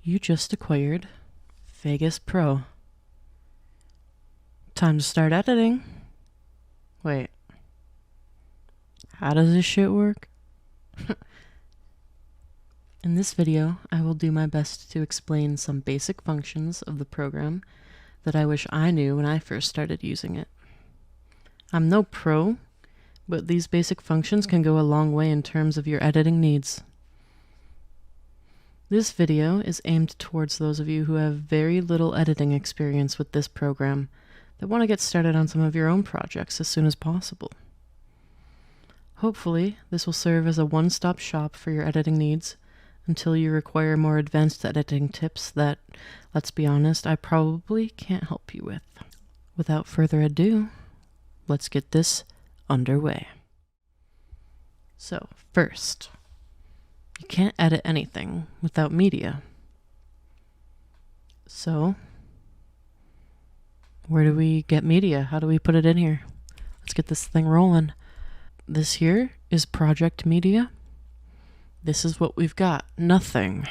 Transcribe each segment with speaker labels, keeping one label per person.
Speaker 1: You just acquired Vegas Pro. Time to start editing. Wait. How does this shit work? In this video, I will do my best to explain some basic functions of the program that I wish I knew when I first started using it. I'm no pro, but these basic functions can go a long way in terms of your editing needs. This video is aimed towards those of you who have very little editing experience with this program that want to get started on some of your own projects as soon as possible. Hopefully, this will serve as a one-stop shop for your editing needs until you require more advanced editing tips that, let's be honest, I probably can't help you with. Without further ado, let's get this underway. So, first, you can't edit anything without media. So, where do we get media? How do we put it in here? Let's get this thing rolling. This here is project media. This is what we've got. Nothing.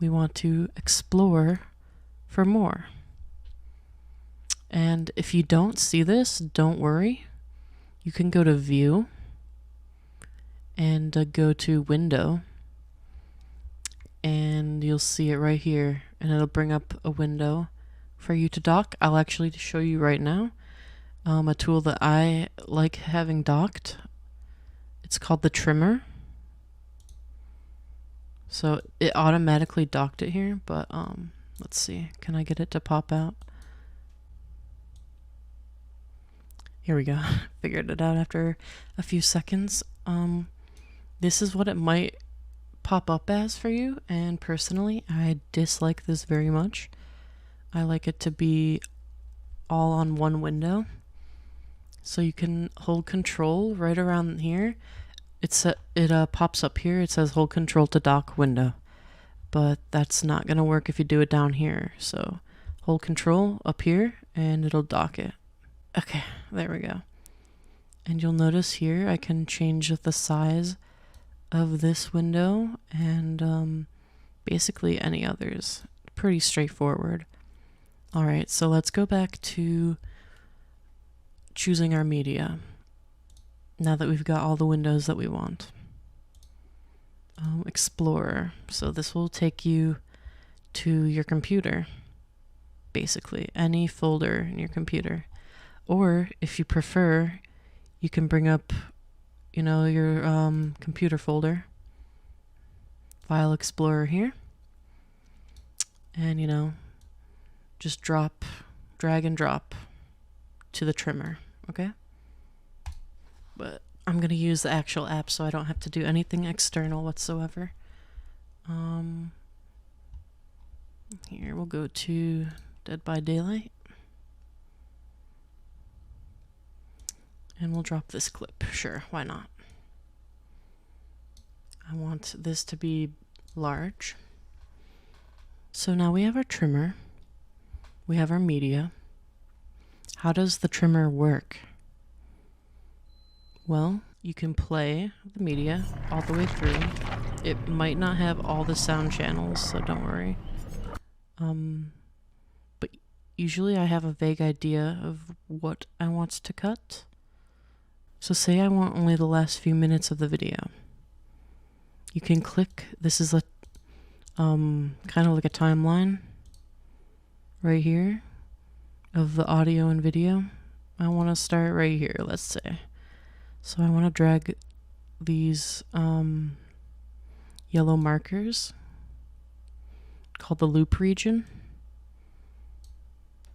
Speaker 1: We want to explore for more. And if you don't see this, don't worry. You can go to View and go to Window, and you'll see it right here, and it'll bring up a window for you to dock. I'll actually show you right now a tool that I like having docked. It's called the trimmer. So it automatically docked it here, but let's see. Can I get it to pop out? Here we go. Figured it out after a few seconds. This is what it might pop up as for you, and personally, I dislike this very much. I like it to be all on one window. So you can hold control right around here. It pops up here. It says hold control to dock window, but that's not gonna work if you do it down here. So hold control up here and it'll dock it. Okay, there we go. And you'll notice here I can change the size of this window and basically any others. Pretty straightforward. All right, so let's go back to choosing our media now that we've got all the windows that we want. Explorer. So this will take you to your computer, basically any folder in your computer. Or if you prefer, you can bring up, your computer folder, File Explorer here, and just drag and drop to the trimmer, okay? But I'm gonna use the actual app so I don't have to do anything external whatsoever. Here we'll go to Dead by Daylight. And we'll drop this clip. Sure, why not? I want this to be large. So now we have our trimmer. We have our media. How does the trimmer work? Well, you can play the media all the way through. It might not have all the sound channels, so don't worry. But usually I have a vague idea of what I want to cut. So say I want only the last few minutes of the video. You can click, this is a kind of like a timeline right here of the audio and video. I want to start right here, let's say. So I want to drag these yellow markers called the loop region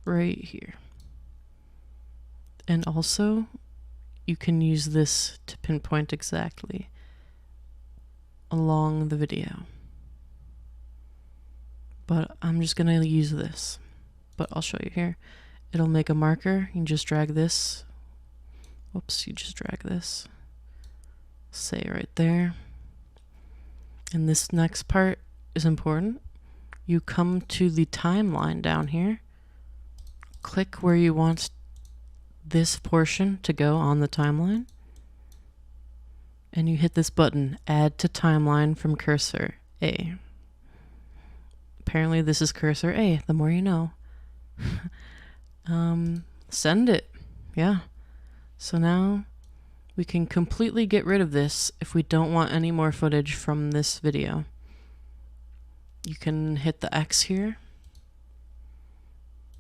Speaker 1: right here. And also you can use this to pinpoint exactly along the video. But I'm just going to use this. But I'll show you here. It'll make a marker. You can just drag this. Whoops, you just drag this. Say right there. And this next part is important. You come to the timeline down here. Click where you want this portion to go on the timeline, and you hit this button, Add to Timeline from Cursor A. apparently this is cursor A, the more you know. Send it. Yeah. So now we can completely get rid of this if we don't want any more footage from this video. You can hit the X here,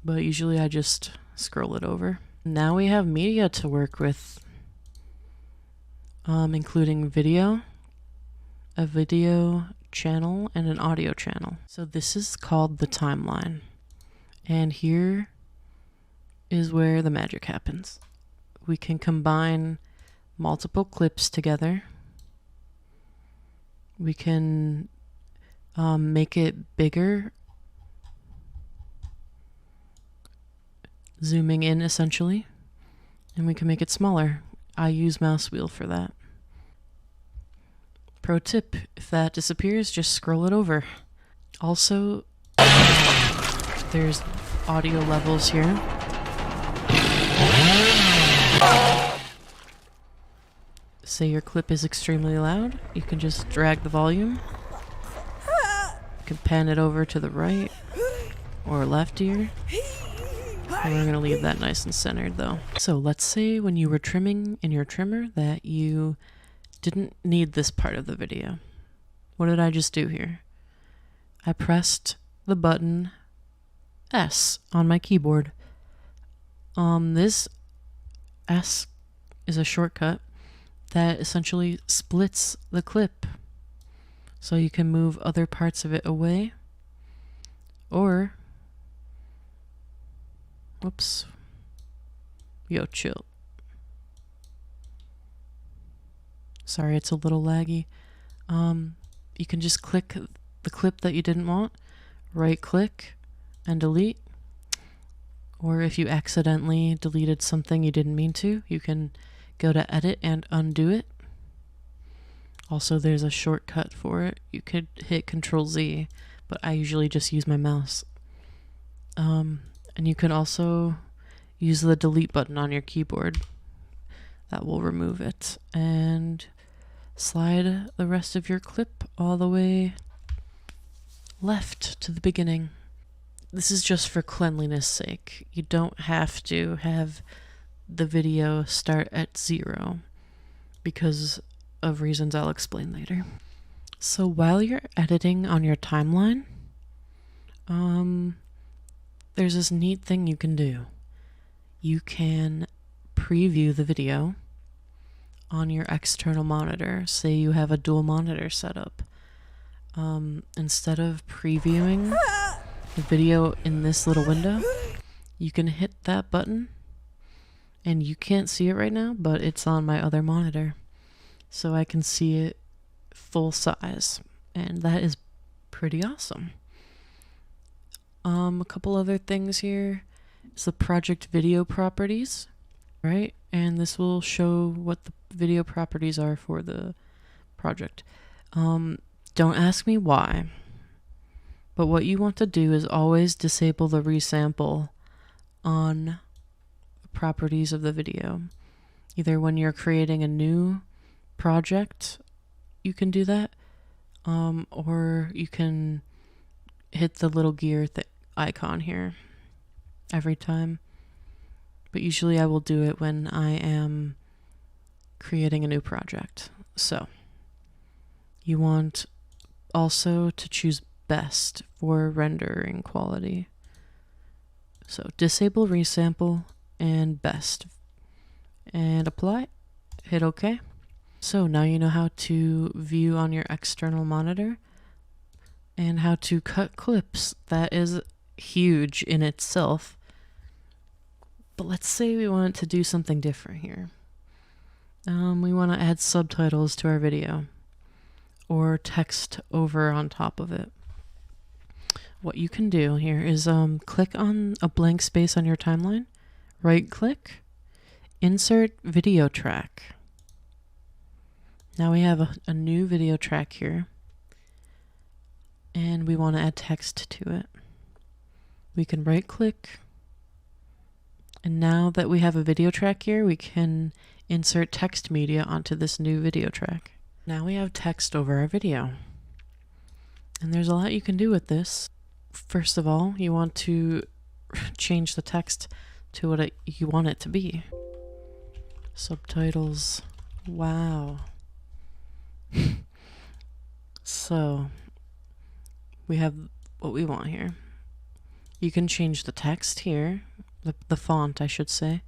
Speaker 1: but usually I just scroll it over. Now we have media to work with, including video, a video channel, and an audio channel. So this is called the timeline. And here is where the magic happens. We can combine multiple clips together. We can make it bigger, zooming in essentially, and we can make it smaller. I use mouse wheel for that. Pro tip, if that disappears, just scroll it over. Also, there's audio levels here. Say your clip is extremely loud, you can just drag the volume. You can pan it over to the right or left ear. And we're going to leave that nice and centered though. So let's say when you were trimming in your trimmer that you didn't need this part of the video. What did I just do here? I pressed the button S on my keyboard. This S is a shortcut that essentially splits the clip. So you can move other parts of it away, or, whoops, yo, chill. Sorry, it's a little laggy. You can just click the clip that you didn't want, right click, and delete. Or if you accidentally deleted something you didn't mean to, you can go to edit and undo it. Also, there's a shortcut for it. You could hit Control Z, but I usually just use my mouse. And you can also use the delete button on your keyboard. That will remove it. And slide the rest of your clip all the way left to the beginning. This is just for cleanliness sake. You don't have to have the video start at 0 because of reasons I'll explain later. So while you're editing on your timeline, there's this neat thing you can do. You can preview the video on your external monitor. Say you have a dual monitor setup. Instead of previewing the video in this little window, you can hit that button, and you can't see it right now, but it's on my other monitor. So I can see it full size, and that is pretty awesome. A couple other things here is the project video properties, right? And this will show what the video properties are for the project. Don't ask me why, but what you want to do is always disable the resample on the properties of the video. Either when you're creating a new project, you can do that, or you can hit the little gear icon here every time. But usually I will do it when I am creating a new project. So you want also to choose best for rendering quality. So disable resample and best, and apply, hit OK. So now you know how to view on your external monitor and how to cut clips. That is huge in itself. But let's say we want to do something different here. We want to add subtitles to our video or text over on top of it. What you can do here is click on a blank space on your timeline, right click, insert video track. Now we have a new video track here, and we want to add text to it. We can right click, and now that we have a video track here, we can insert text media onto this new video track. Now we have text over our video. And there's a lot you can do with this. first of all, you want to change the text to what you want it to be. Subtitles. Wow. So, we have what we want here. You can change the text here, the font, I should say.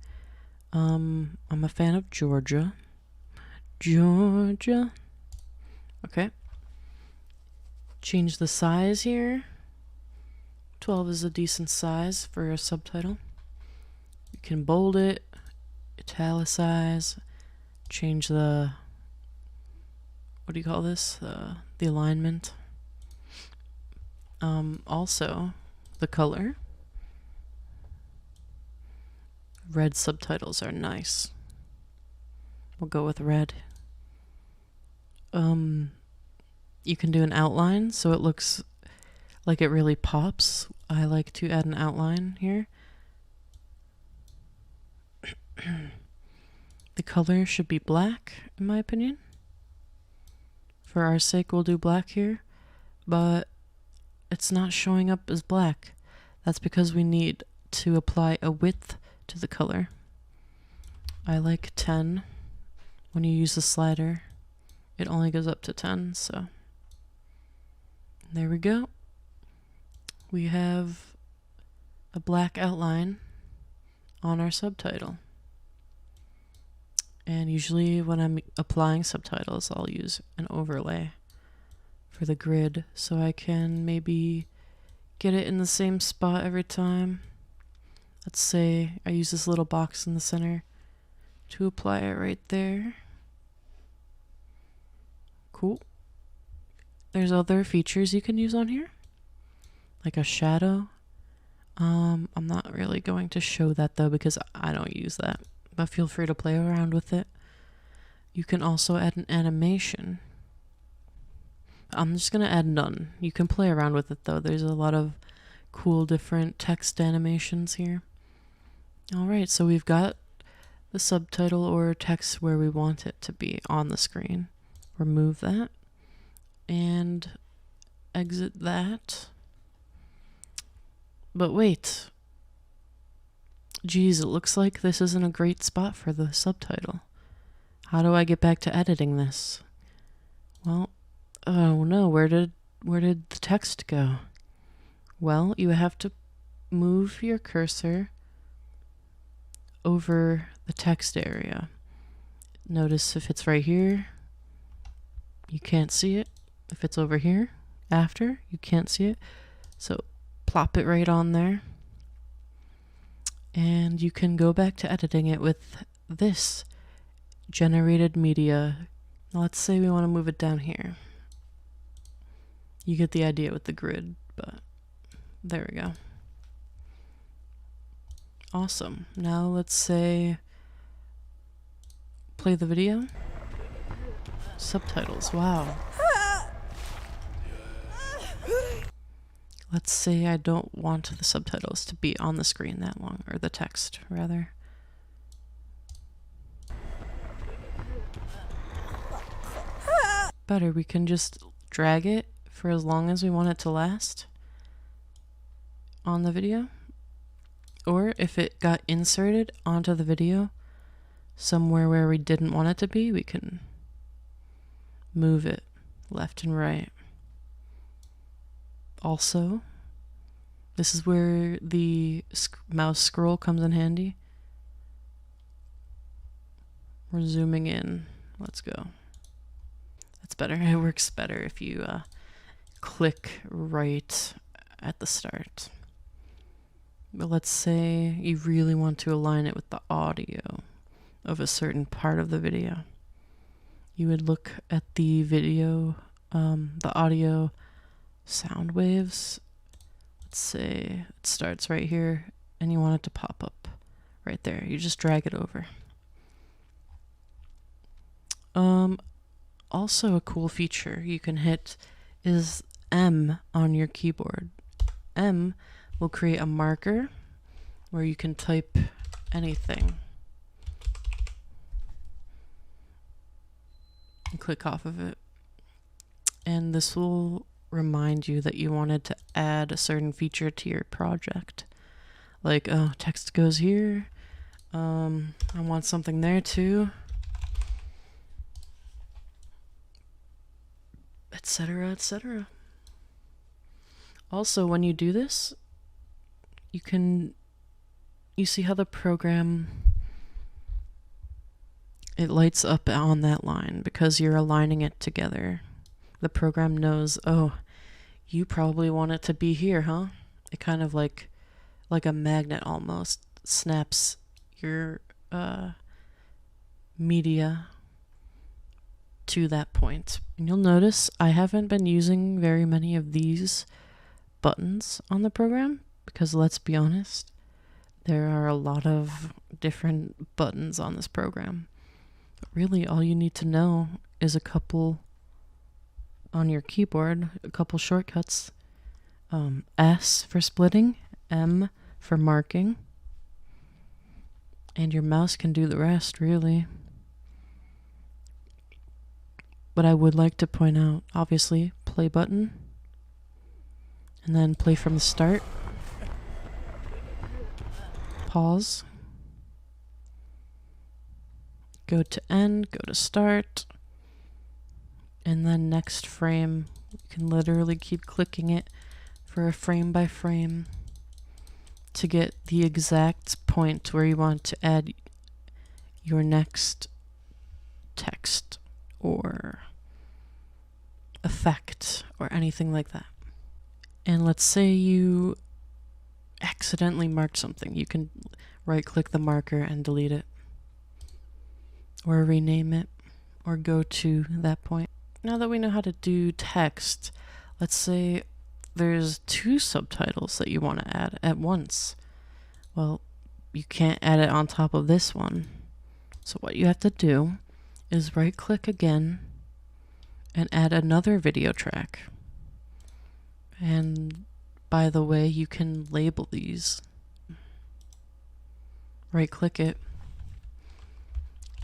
Speaker 1: I'm a fan of Georgia. Georgia. Okay. Change the size here. 12 is a decent size for a subtitle. You can bold it, italicize, change the, what do you call this? The alignment. Also, the color. Red subtitles are nice. We'll go with red. You can do an outline so it looks like it really pops. I like to add an outline here. The color should be black, in my opinion. For our sake, we'll do black here, but it's not showing up as black. That's because we need to apply a width to the color. I like 10. When you use the slider, it only goes up to 10, so there we go. We have a black outline on our subtitle. And usually when I'm applying subtitles, I'll use an overlay for the grid so I can maybe get it in the same spot every time. Let's say I use this little box in the center to apply it right there. Cool. There's other features you can use on here, like a shadow. I'm not really going to show that though because I don't use that, but feel free to play around with it. You can also add an animation. I'm just gonna add none. You can play around with it though. There's a lot of cool different text animations here. Alright, so we've got the subtitle or text where we want it to be on the screen. Remove that and exit that. But wait. Geez, it looks like this isn't a great spot for the subtitle. How do I get back to editing this? Well, oh no, where did the text go? Well, you have to move your cursor over the text area. Notice if it's right here, you can't see it. If it's over here, after, you can't see it. So plop it right on there. And you can go back to editing it with this generated media. Let's say we want to move it down here. You get the idea with the grid, but there we go. Awesome. Now let's say play the video. Subtitles. Wow. Let's say I don't want the subtitles to be on the screen that long, or the text, rather. Better, we can just drag it for as long as we want it to last on the video. Or if it got inserted onto the video somewhere where we didn't want it to be, we can move it left and right. Also, this is where the mouse scroll comes in handy. We're zooming in. Let's go. That's better. It works better if you click right at the start. But let's say you really want to align it with the audio of a certain part of the video. You would look at the video, the audio sound waves. Let's say it starts right here and you want it to pop up right there. You just drag it over. Also a cool feature you can hit is M on your keyboard. M will create a marker where you can type anything. And click off of it. And this will remind you that you wanted to add a certain feature to your project. Like, oh, text goes here. I want something there too. Etc., etc. Also, when you do this, you see how the program, it lights up on that line because you're aligning it together. The program knows, oh, you probably want it to be here, huh? It kind of like a magnet almost snaps your media to that point. And you'll notice I haven't been using very many of these buttons on the program because, let's be honest, there are a lot of different buttons on this program. But really, all you need to know is a couple on your keyboard, a couple shortcuts. S for splitting, M for marking, and your mouse can do the rest, really. But I would like to point out, obviously, play button, and then play from the start. Pause. Go to end, go to start, and then next frame. You can literally keep clicking it for a frame by frame to get the exact point where you want to add your next text or effect or anything like that. And let's say you accidentally marked something. You can right click the marker and delete it, or rename it, or go to that point. Now that we know how to do text, let's say there's 2 subtitles that you want to add at once. Well, you can't add it on top of this one. So what you have to do is right click again and add another video track. And by the way, you can label these. Right click it.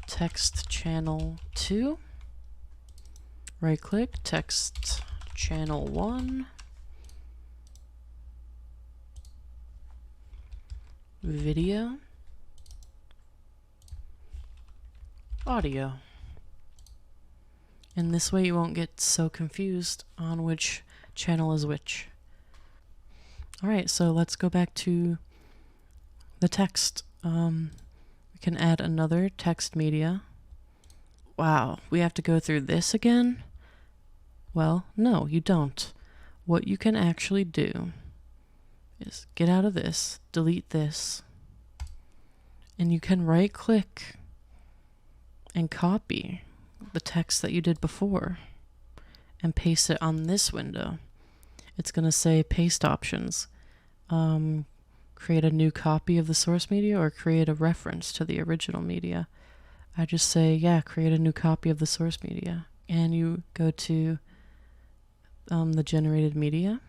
Speaker 1: Text channel 2. Right click, text channel 1. Video. Audio. And this way you won't get so confused on which channel is which. Alright, so let's go back to the text. We can add another text media. Wow, we have to go through this again? Well, no, you don't. What you can actually do is get out of this, delete this, and you can right click and copy the text that you did before and paste it on this window. It's going to say paste options. Create a new copy of the source media or create a reference to the original media. I just say, yeah, create a new copy of the source media. And you go to the generated media.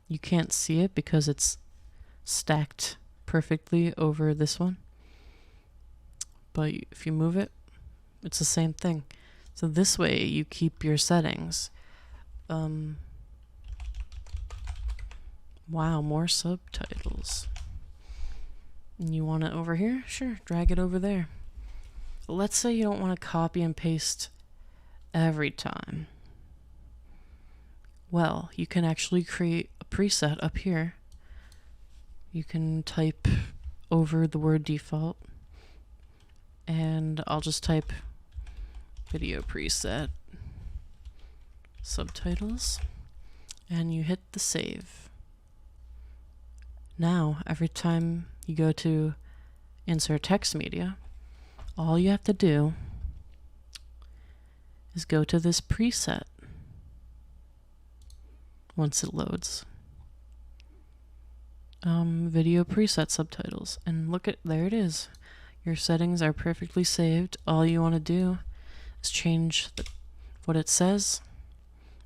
Speaker 1: You can't see it because it's stacked perfectly over this one. But if you move it, it's the same thing. So this way you keep your settings. Wow, more subtitles. And you want it over here? Sure, drag it over there. Let's say you don't want to copy and paste every time. Well, you can actually create a preset up here. You can type over the word default, and I'll just type video preset subtitles, and you hit the save. Now, every time you go to insert text media, all you have to do is go to this preset once it loads. Video preset subtitles, and look at, there it is. Your settings are perfectly saved. All you want to do is change what it says.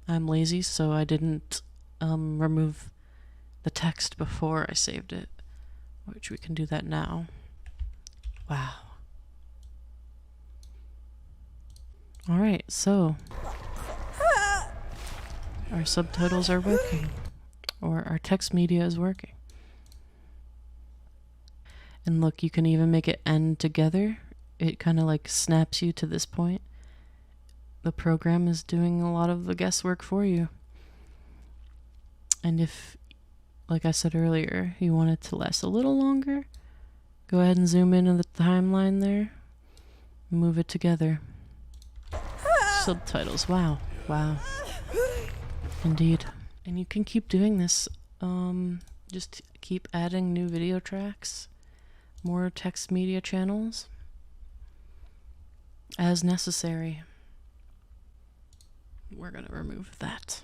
Speaker 1: I'm lazy, so I didn't remove the text before I saved it, which we can do that now. Wow. Alright, so our subtitles are working, or our text media is working. And look, you can even make it end together. It kind of like snaps you to this point. The program is doing a lot of the guesswork for you. And if, like I said earlier, you want it to last a little longer, go ahead and zoom in on the timeline there. Move it together. Subtitles, wow, wow. Indeed. And you can keep doing this. Just keep adding new video tracks, more text media channels, as necessary. We're gonna remove that.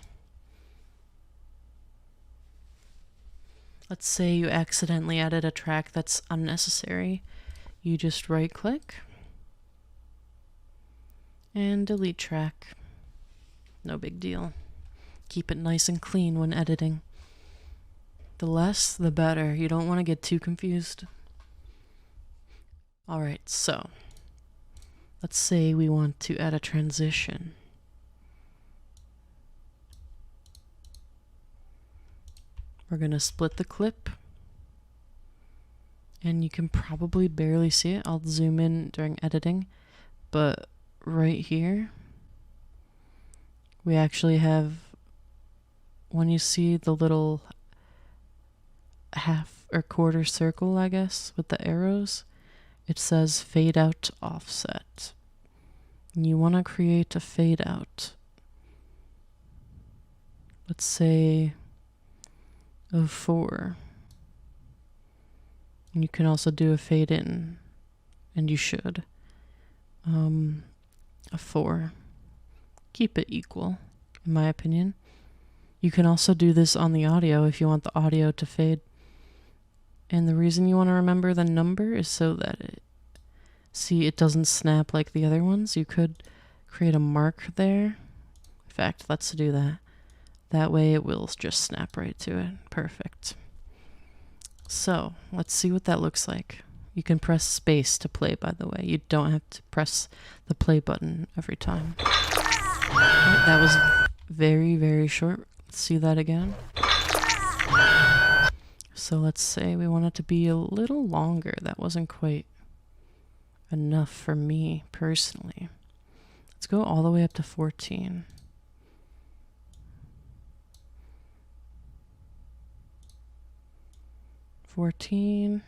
Speaker 1: Let's say you accidentally added a track that's unnecessary. You just right click and delete track. No big deal. Keep it nice and clean when editing. The less, the better. You don't want to get too confused. Alright, so let's say we want to add a transition. We're going to split the clip, and you can probably barely see it. I'll zoom in during editing, but right here we actually have, when you see the little half or quarter circle, I guess, with the arrows, it says fade out offset. And you want to create a fade out. Let's say of 4. And you can also do a fade in, and you should. A 4. Keep it equal, in my opinion. You can also do this on the audio if you want the audio to fade. And the reason you want to remember the number is so that it doesn't snap like the other ones. You could create a mark there. In fact, let's do that. That way it will just snap right to it. Perfect. So, let's see what that looks like. You can press space to play, by the way. You don't have to press the play button every time. Right, that was very, very short. Let's see that again. So let's say we want it to be a little longer. That wasn't quite enough for me personally. Let's go all the way up to 14. And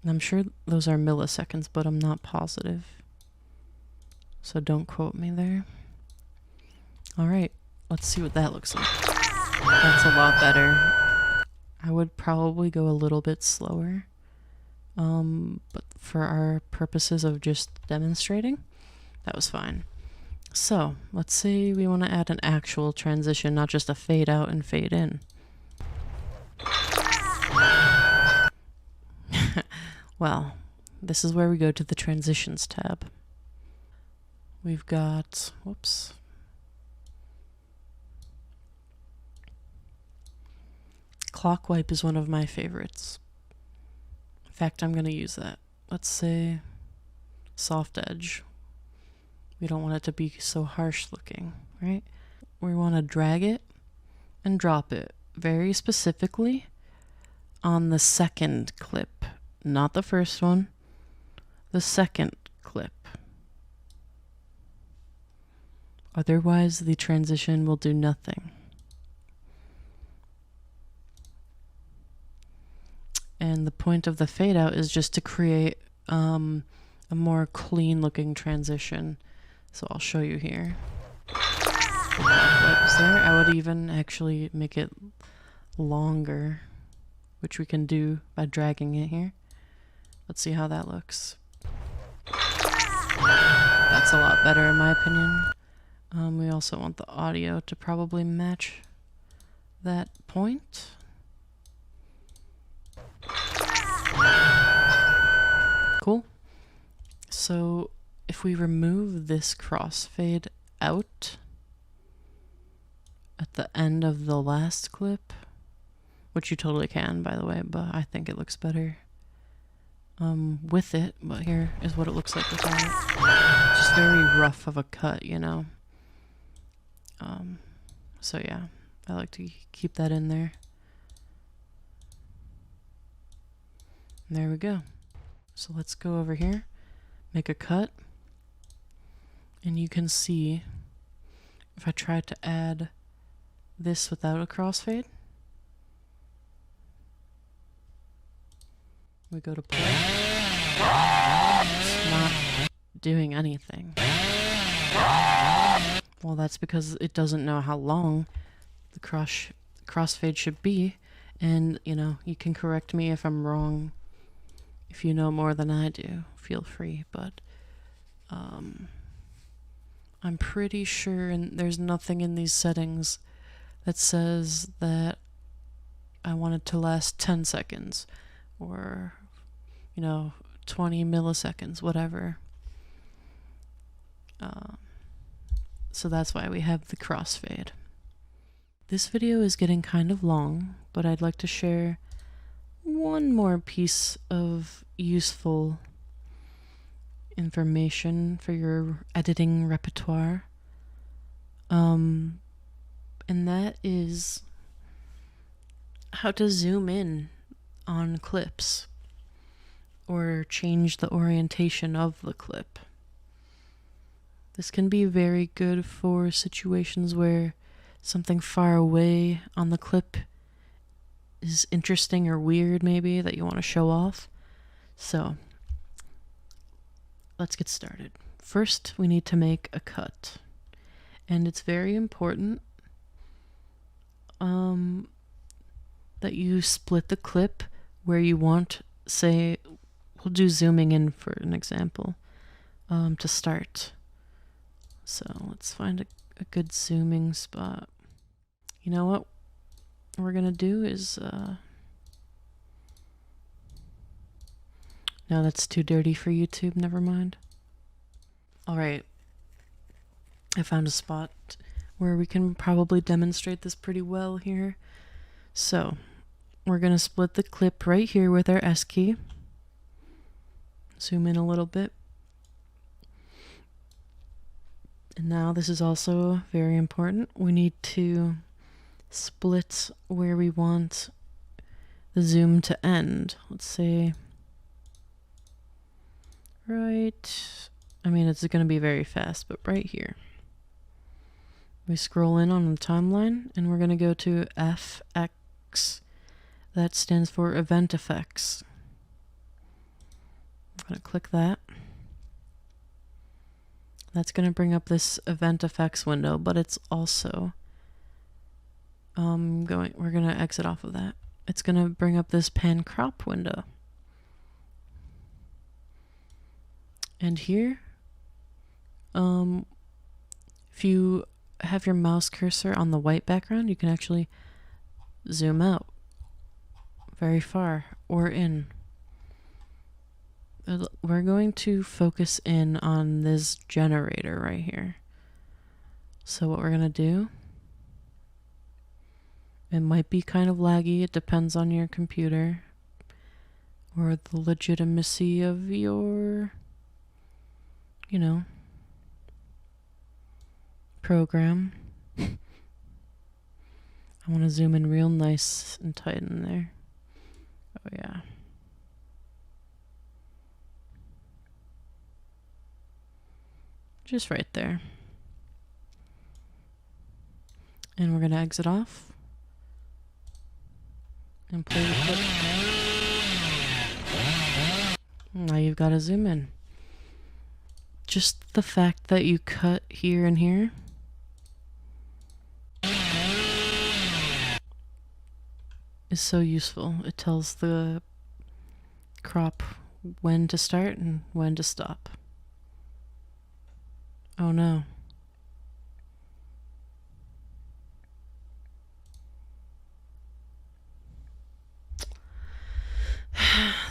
Speaker 1: I'm sure those are milliseconds, but I'm not positive. So don't quote me there. Alright, let's see what that looks like. That's a lot better. I would probably go a little bit slower. But for our purposes of just demonstrating, that was fine. So, let's say we want to add an actual transition, not just a fade out and fade in. Well, this is where we go to the transitions tab. We've got, whoops. Clock wipe is one of my favorites. In fact, I'm going to use that. Let's say soft edge. We don't want it to be so harsh looking, right? We want to drag it and drop it very specifically on the second clip, not the first one, the second clip. Otherwise, the transition will do nothing. And the point of the fade out is just to create a more clean looking transition. So I'll show you here. I would even actually make it longer, which we can do by dragging it here. Let's see how that looks. That's a lot better in my opinion. We also want the audio to probably match that point. Cool. So if we remove this crossfade out at the end of the last clip, which you totally can, by the way, but I think it looks better with it. But here is what it looks like without it. Just very rough of a cut, you know. So yeah, I like to keep that in there. And there we go. So let's go over here, make a cut, and you can see if I try to add this without a crossfade, we go to play, it's not doing anything. Well, that's because it doesn't know how long the crossfade should be, and you know, you can correct me if I'm wrong. If you know more than I do, feel free, but I'm pretty sure, and there's nothing in these settings that says that I want it to last 10 seconds or, you know, 20 milliseconds, whatever. So that's why we have the crossfade. This video is getting kind of long, but I'd like to share one more piece of useful information for your editing repertoire. And that is how to zoom in on clips or change the orientation of the clip. This can be very good for situations where something far away on the clip is interesting or weird, maybe, that you want to show off. So let's get started. First, we need to make a cut. And it's very important that you split the clip where you want, say, we'll do zooming in for an example, to start. So let's find a good zooming spot. You know what we're gonna do is, no, that's too dirty for YouTube, never mind. Alright, I found a spot where we can probably demonstrate this pretty well here. So, we're gonna split the clip right here with our S key. Zoom in a little bit. And now this is also very important. We need to split where we want the zoom to end. Let's say right, I mean, it's going to be very fast, but right here. We scroll in on the timeline and we're going to go to FX. That stands for Event Effects. I'm going to click that. That's going to bring up this Event Effects window, but it's also we're going to exit off of that. It's going to bring up this pan crop window. And here, if you have your mouse cursor on the white background, you can actually zoom out very far or in. We're going to focus in on this generator right here. So what we're going to do, it might be kind of laggy, it depends on your computer or the legitimacy of your, you know, program. I want to zoom in real nice and tight in there. Oh yeah. Just right there. And we're going to exit off and play the clip. Now you've got to zoom in. Just the fact that you cut here and here is so useful. It tells the crop when to start and when to stop. Oh no.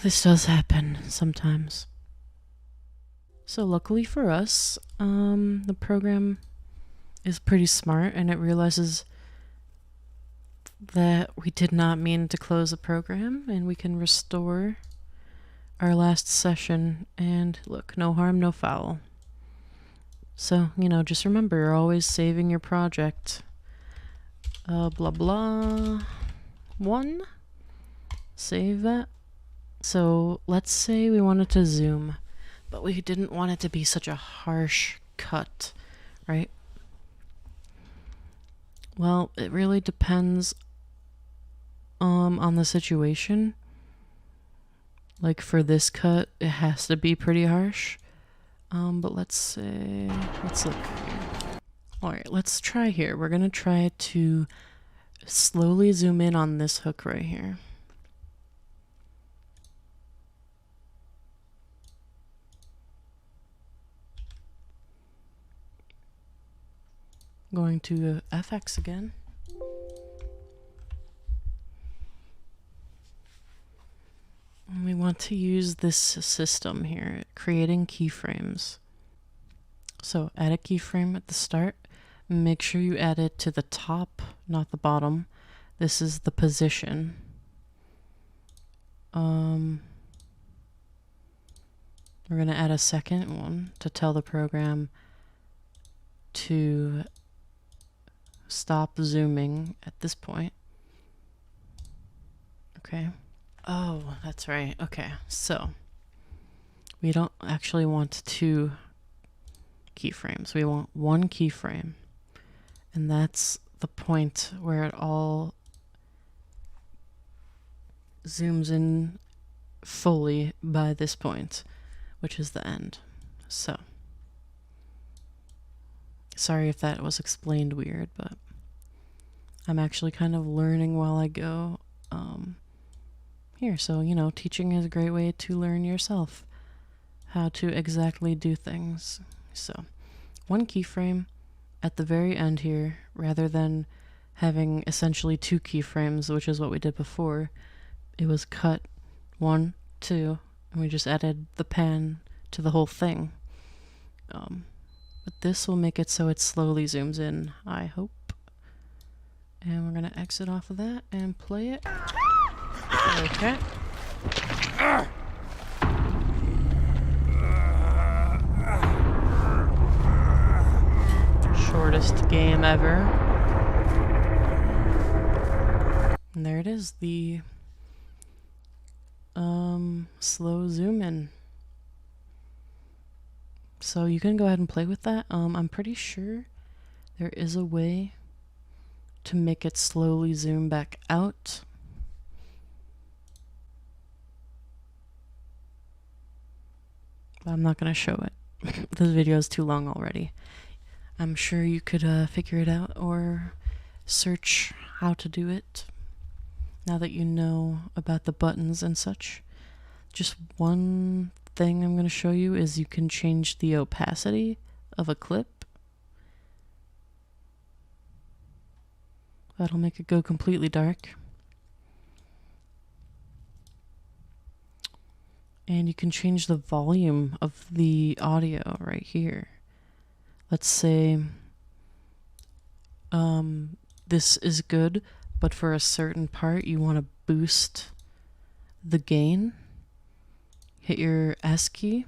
Speaker 1: This does happen sometimes. So luckily for us, the program is pretty smart and it realizes that we did not mean to close the program and we can restore our last session and look, no harm, no foul. So, you know, just remember, you're always saving your project Blah blah. 1. Save that. So let's say we wanted to zoom, but we didn't want it to be such a harsh cut, right? Well, it really depends on the situation. Like for this cut, it has to be pretty harsh. But let's look here. Alright, let's try here. We're gonna try to slowly zoom in on this hook right here. Going to FX again. And we want to use this system here, creating keyframes. So add a keyframe at the start. Make sure you add it to the top, not the bottom. This is the position. We're going to add a second one to tell the program to stop zooming at this point. Okay. Oh, that's right. Okay, so we don't actually want 2 keyframes. We want 1 keyframe. And that's the point where it all zooms in fully by this point, which is the end. So, sorry if that was explained weird, but I'm actually kind of learning while I go here. So, you know, teaching is a great way to learn yourself how to exactly do things. So, 1 keyframe at the very end here, rather than having essentially 2 keyframes, which is what we did before. It was cut 1, 2, and we just added the pan to the whole thing. But this will make it so it slowly zooms in, I hope. And we're gonna exit off of that and play it. Okay. Shortest game ever. And there it is, the slow zoom in. So you can go ahead and play with that. I'm pretty sure there is a way to make it slowly zoom back out. But I'm not gonna show it. This video is too long already. I'm sure you could figure it out or search how to do it now that you know about the buttons and such. Just one thing I'm going to show you is you can change the opacity of a clip. That'll make it go completely dark. And you can change the volume of the audio right here. Let's say this is good, but for a certain part you want to boost the gain. Hit your S key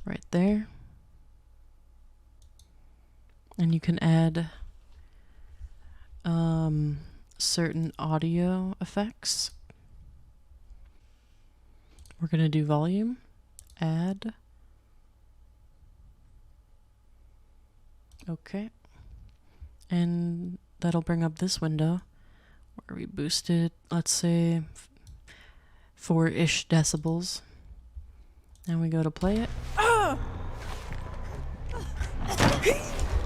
Speaker 1: right there. And you can add certain audio effects. We're going to do volume, add. Okay. And that'll bring up this window where we boosted, let's say, 4-ish decibels. And we go to play it.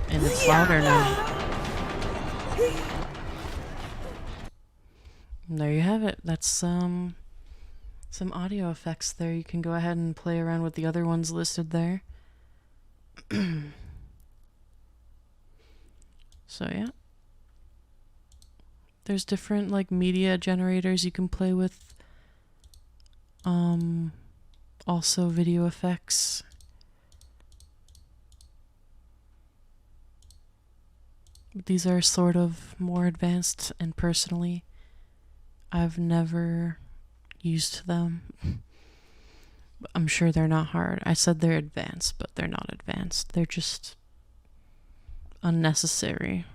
Speaker 1: And it's louder now. And there you have it. That's some audio effects there. You can go ahead and play around with the other ones listed there. So yeah. There's different like media generators you can play with. Also video effects. These are sort of more advanced, and personally, I've never used them. I'm sure they're not hard. I said they're advanced, but they're not advanced. They're just unnecessary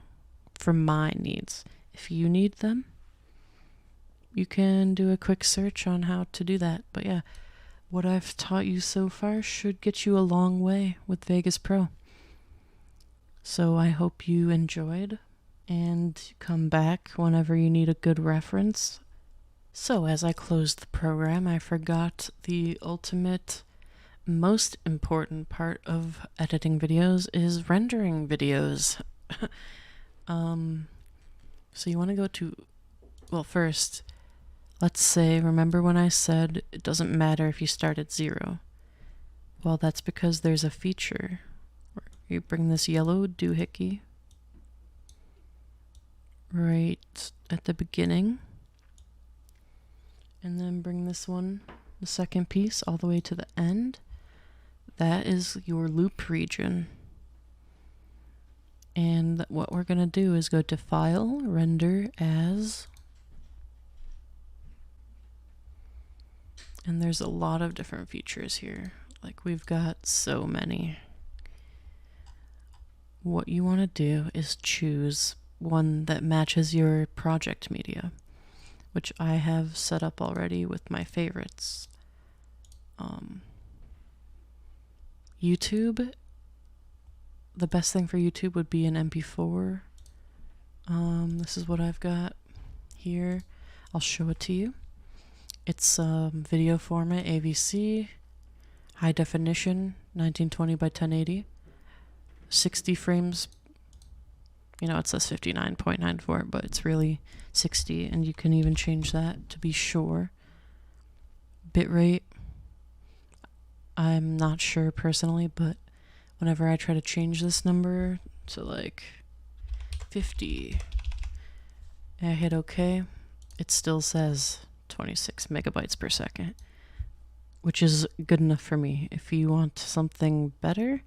Speaker 1: for my needs. If you need them, you can do a quick search on how to do that. But yeah, what I've taught you so far should get you a long way with Vegas Pro. So I hope you enjoyed, and come back whenever you need a good reference. So as I closed the program, I forgot the ultimate, most important part of editing videos is rendering videos. So you want to go to, well, first, let's say, remember when I said it doesn't matter if you start at 0? Well, that's because there's a feature where you bring this yellow doohickey right at the beginning, and then bring this one, the second piece, all the way to the end. That is your loop region. And what we're going to do is go to File, Render As. And there's a lot of different features here. Like, we've got so many. What you want to do is choose one that matches your project media, which I have set up already with my favorites. YouTube, the best thing for YouTube would be an MP4. This is what I've got here. I'll show it to you. It's video format, AVC, high definition, 1920 by 1080, 60 frames. You know, it says 59.94, but it's really 60, and you can even change that to be sure. Bitrate, I'm not sure personally, but whenever I try to change this number to like 50, and I hit OK, it still says 26 megabytes per second, which is good enough for me. If you want something better,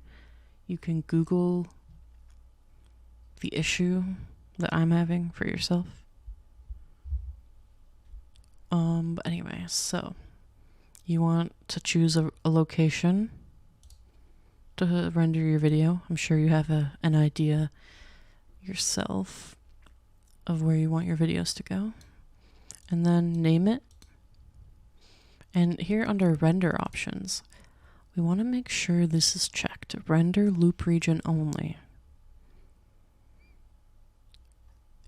Speaker 1: you can Google the issue that I'm having for yourself. But anyway, so you want to choose a location to render your video. I'm sure you have an idea yourself of where you want your videos to go. And then name it. And here under render options, we want to make sure this is checked. Render loop region only.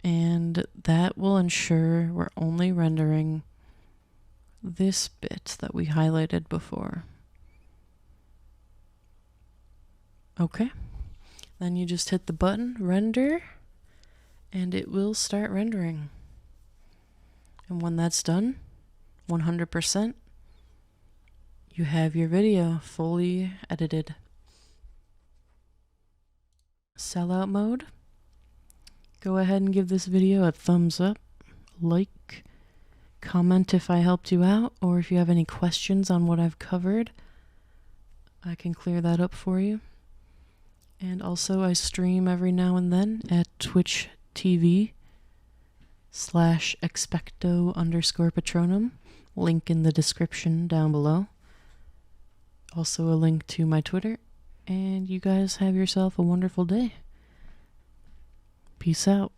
Speaker 1: And that will ensure we're only rendering this bit that we highlighted before. Okay. Then you just hit the button, render, and it will start rendering. And when that's done, 100%, you have your video fully edited. Sellout mode. Go ahead and give this video a thumbs up, like, comment if I helped you out, or if you have any questions on what I've covered, I can clear that up for you. And also I stream every now and then at Twitch TV/expecto_patronum. Link in the description down below. Also a link to my Twitter. And you guys have yourself a wonderful day. Peace out.